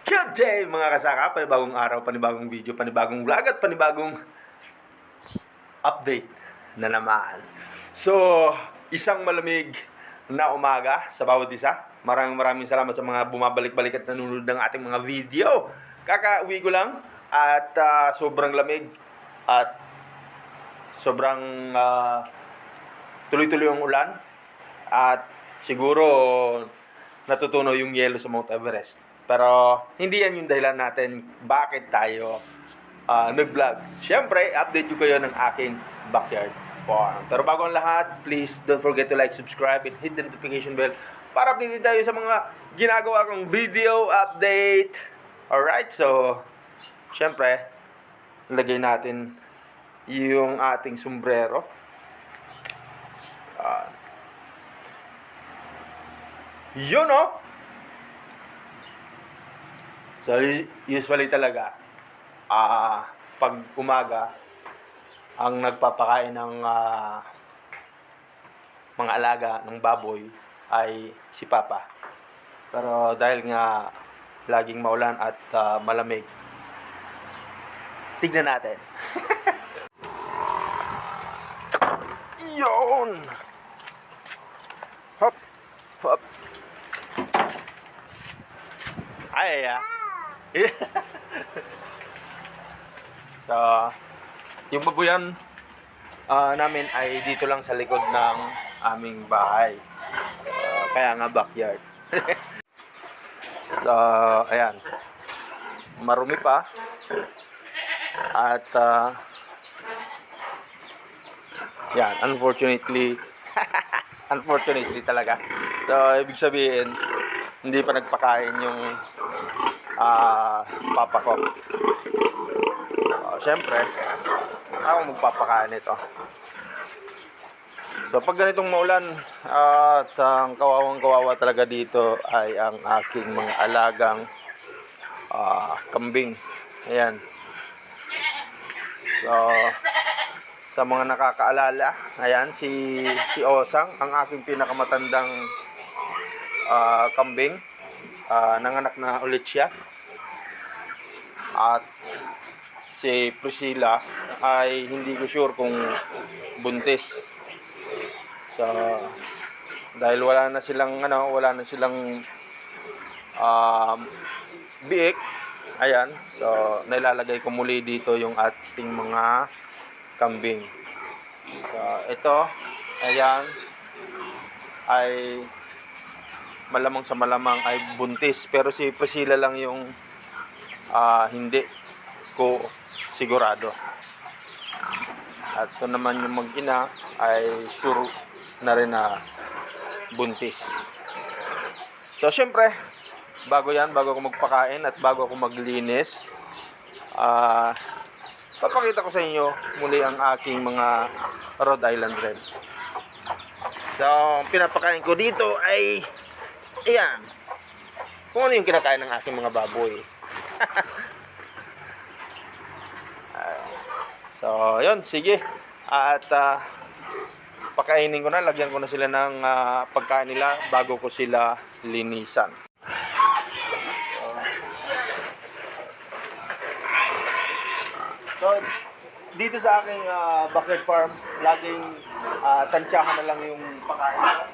Good day mga kasaka, panibagong araw, panibagong video, panibagong vlog at panibagong update na naman. So, isang malamig na umaga sa bawat isa. Maraming salamat sa mga bumabalik-balik at nanonood ng ating mga video. Kakauwi ko lang at sobrang lamig at sobrang tuloy-tuloy ang ulan at siguro natutunaw yung yelo sa Mount Everest. Pero hindi yan yung dahilan natin bakit tayo nag-vlog. Siyempre, update ko kayo ng aking backyard farm. Pero bago ang lahat, please don't forget to like, subscribe, and hit the notification bell para update tayo sa mga ginagawa kong video update. Alright, so siyempre, lagay natin yung ating sombrero. Yun o! So, usually talaga, pag umaga, ang nagpapakain ng mga alaga ng baboy ay si Papa. Pero dahil nga laging maulan at malamig, tignan natin. Yun! Hop! Hop! Ay, So, yung babuyan namin ay dito lang sa likod ng aming bahay. Kaya nga backyard. So, ayan. Marumi pa. At, yan, unfortunately, unfortunately talaga. So, ibig sabihin, hindi pa nagpakain yung papa ko. Siyempre, ako magpapakain ito. So, pag ganitong maulan, at ang kawawang-kawawa talaga dito ay ang aking mga alagang kambing. Ayan. So, sa mga nakakaalala, ayan, si Osang, ang aking pinakamatandang kambing. Nanganak na ulit siya. At si Priscilla ay hindi ko sure kung buntis. So, dahil wala na silang biik, ayan, so nilalagay ko muli dito yung ating mga kambing. So, ito, ayan, ay malamang sa malamang ay buntis, pero si Priscilla lang yung hindi ko sigurado. At ito naman yung mag-ina ay sure na rin na buntis. So syempre, bago ako magpakain at bago ako maglinis, papakita ko sa inyo muli ang aking mga Rhode Island Red. So, pinapakain ko dito ay ayan, kung ano yung kinakain ng aking mga baboy. So, yun, sige. At pakainin ko na, lagyan ko na sila ng pagkain nila bago ko sila linisan. So, dito sa aking backyard farm, laging tansyahan na lang yung pakain ko.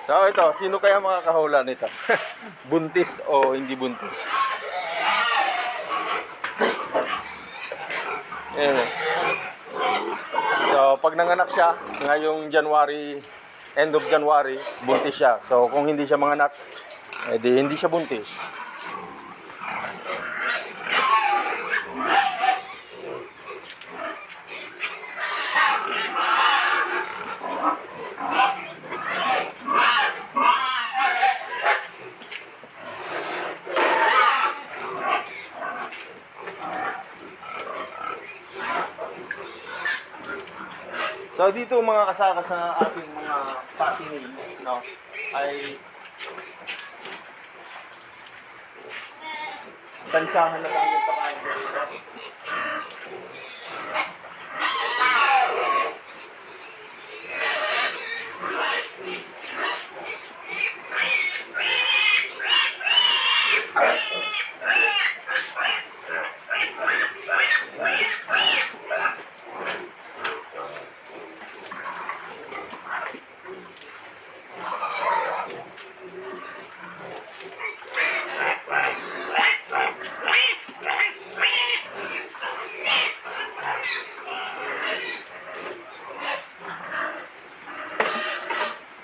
So ito, sino kaya makakahula nito? Buntis o hindi buntis? So pag nanganak siya ngayong January, end of January, buntis siya. So kung hindi siya manganak, edi hindi siya buntis. So dito mga kasaka sa ating mga patinig, no, ay tansyahan na lang yung pakain dito.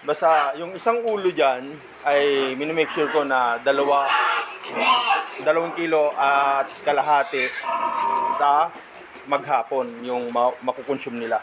Basta yung isang ulo dyan ay minimake sure ko na 2 kilo at kalahati sa maghapon yung makukonsume nila.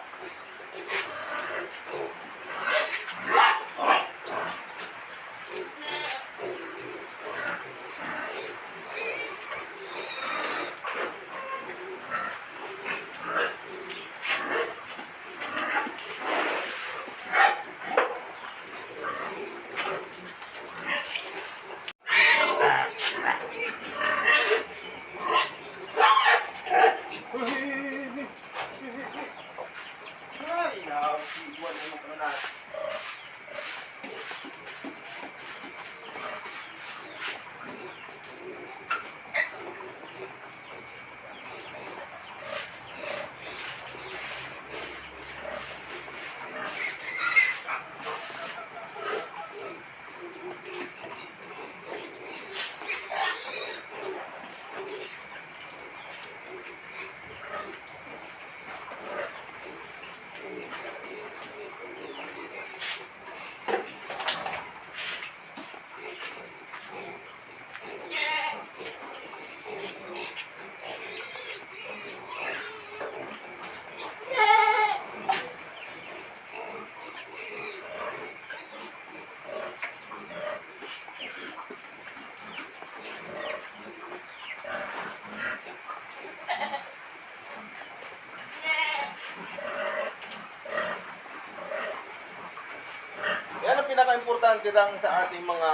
Yan ang pinaka-importante lang sa ating mga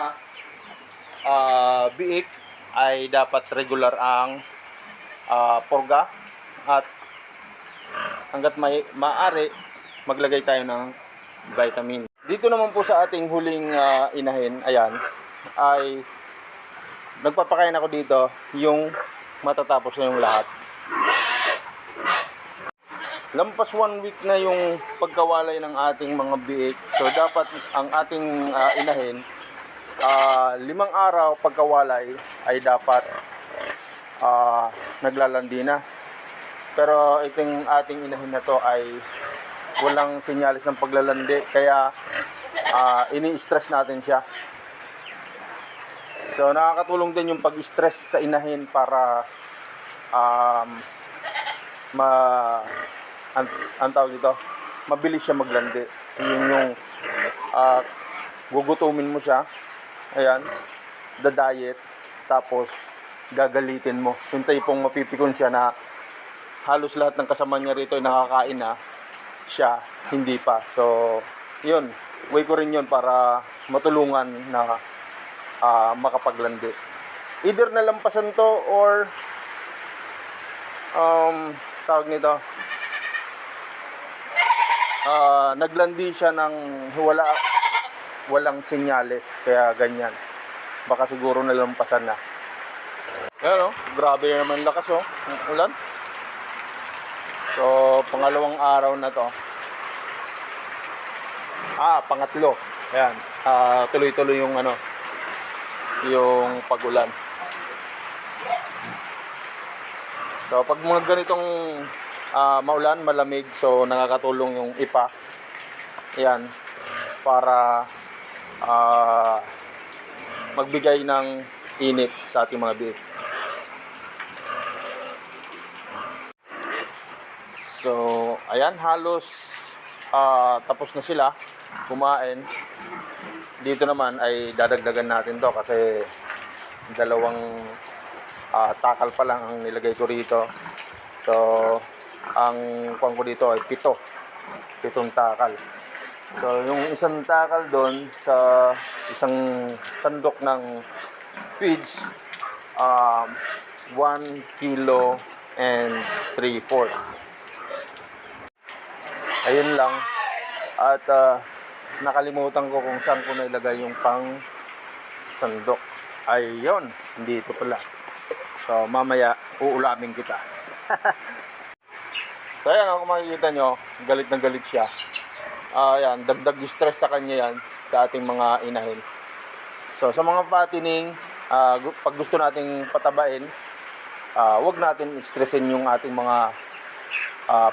biik ay dapat regular ang purga at hanggat maaari maglagay tayo ng vitamin. Dito naman po sa ating huling inahin, ayan, ay nagpapakain ako dito yung matatapos na yung lahat. Lampas 1 week na yung pagkawalay ng ating mga biik. So dapat ang ating inahin 5 araw pagkawalay ay dapat naglalandi na. Pero itong ating inahin na to ay walang sinyalis ng paglalandi, kaya ini-stress natin siya. So nakakatulong din yung pag-stress sa inahin para ang tawag dito, mabilis siya maglandi. Yun yung gugutumin mo siya, ayan, diet, tapos gagalitin mo. Yung tipong mapipikon siya na halos lahat ng kasama niya rito ay nakakain na, siya hindi pa. So yun, way ko rin yun para matulungan na makapaglandi. Either nalampasan to or tawag nito, naglandi siya ng walang senyales, kaya ganyan. Baka siguro nalampasan na. Ayan, grabe naman lakas ng ulan. So, pangalawang araw na to. Pangatlo. Ayan, tuloy-tuloy yung yung pagulan. So, pag mga ganitong maulan, malamig, so nakakatulong yung IPA. Ayan, para magbigay ng init sa ating mga biik. So, ayan, halos tapos na sila kumain. Dito naman ay dadagdagan natin to kasi 2 takal pa lang ang nilagay ko rito. So, ang kuwan ko dito ay 7. 7 takal. So, yung isang takal doon sa isang sandok ng feeds, 1 kilo and 3/4. Ayun lang. At nakalimutan ko kung saan ko nailagay yung pang sandok. Ayun, dito pala. So, mamaya uulamin kita. So, ayan, kung makikita nyo, galit na galit siya. Ayan, dagdag stress sa kanya yan sa ating mga inahin. So, sa mga fattening, pag gusto nating patabain, wag natin stressin yung ating mga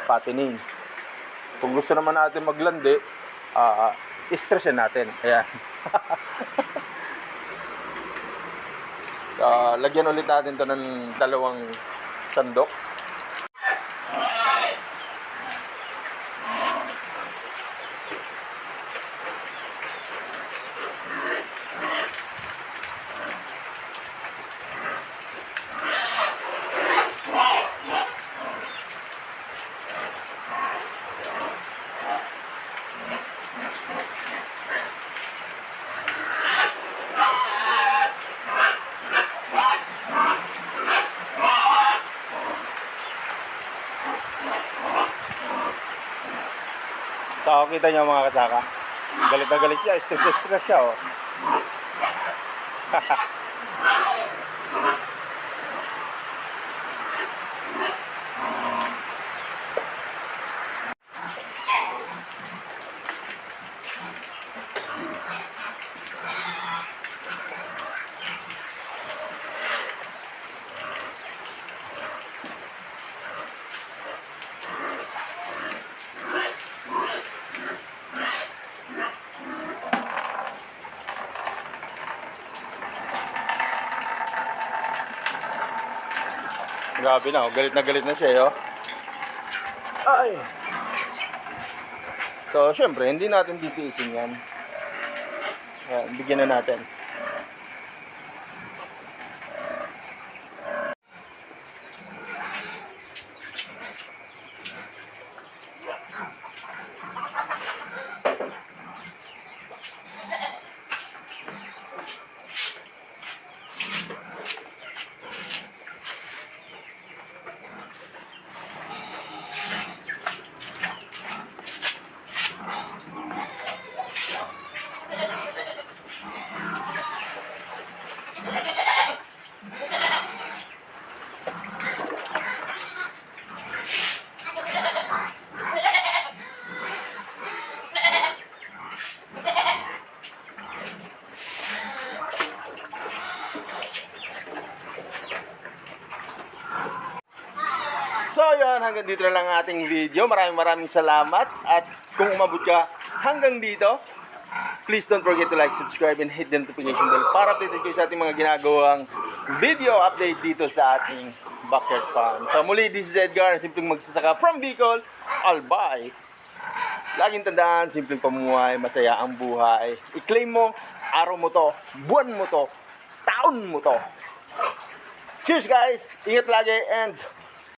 fattening. Kung gusto naman natin maglandi, stressin natin. Ayan. Lagyan ulit natin to ng 2 sandok. So, kita nyo mga kasaka. Galit na galit siya. Stress siya, oh. Grabe na, oh. Galit na siya, oh. Ay! So, syempre, hindi natin titiisin yan. Ayan, bigyan na natin. So yun, hanggang dito na lang ang ating video. Maraming salamat. At kung umabot ka hanggang dito, please don't forget to like, subscribe, and hit the notification bell para updated kayo sa ating mga ginagawang video update dito sa ating backyard farm. So muli, this is Edgar, simpleng magsasaka from Bicol, Albay. Laging tandaan, simpleng pamumuhay, masaya ang buhay. I-claim mo, araw mo to, buwan mo to, taon mo to. Cheers guys! Ingat lagi and